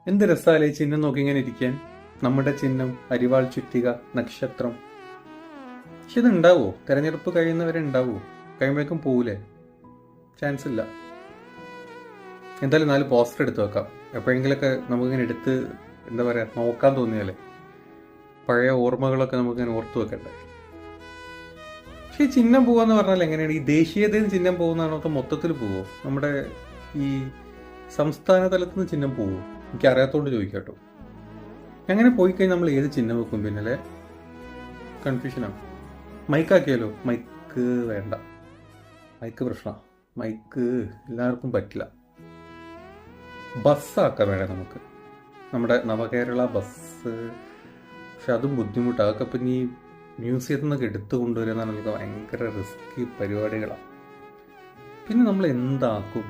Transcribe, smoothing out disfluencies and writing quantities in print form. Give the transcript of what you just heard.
എന്ത് രസാലേ ചിഹ്നം നോക്കി ഇങ്ങനെ ഇരിക്കാൻ. നമ്മുടെ ചിഹ്നം, അരിവാൾ ചുറ്റിക, നക്ഷത്രം. പക്ഷെ ഇത് ഉണ്ടാവോ? തെരഞ്ഞെടുപ്പ് കഴിയുന്നവരെ ഉണ്ടാവോ? കഴിയുമ്പോഴേക്കും പോകൂലേ? ചാൻസ് ഇല്ല. എന്തായാലും 4 പോസ്റ്റർ എടുത്ത് വെക്കാം. എപ്പോഴെങ്കിലൊക്കെ നമുക്കിങ്ങനെ എടുത്ത് എന്താ പറയുക നോക്കാൻ തോന്നിയാലേ പഴയ ഓർമ്മകളൊക്കെ നമുക്കിങ്ങനെ ഓർത്തു വെക്കണ്ടേ. പക്ഷെ ഈ ചിഹ്നം പോവാന്ന് പറഞ്ഞാൽ എങ്ങനെയാണ്? ഈ ദേശീയതയിൽ ചിഹ്നം പോകുന്നതാണോ അതോ മൊത്തത്തിൽ പോവോ? നമ്മുടെ ഈ സംസ്ഥാന തലത്തിൽ നിന്ന് ചിഹ്നം പോവോ? എനിക്ക് അറിയാത്തോണ്ട് ചോദിക്കാട്ടോ. അങ്ങനെ പോയി കഴിഞ്ഞാൽ നമ്മൾ ഏത് ചിഹ്നം വെക്കും? പിന്നല്ലേ കൺഫ്യൂഷനാണ്. മൈക്കാക്കിയാലോ? മൈക്ക് വേണ്ട, മൈക്ക് പ്രശ്നമാണ്. മൈക്ക് എല്ലാവർക്കും പറ്റില്ല. ബസ്സാക്കാൻ വേണേ നമുക്ക്, നമ്മുടെ നവകേരള ബസ്. പക്ഷെ അതും ബുദ്ധിമുട്ടാണ്. അതൊക്കെ പിന്നെ ഈ മ്യൂസിയത്തിൽ നിന്നൊക്കെ എടുത്തു കൊണ്ടുവരുന്നതൊക്കെ ഭയങ്കര റിസ്കി പരിപാടികളാണ്. പിന്നെ നമ്മൾ എന്താക്കും?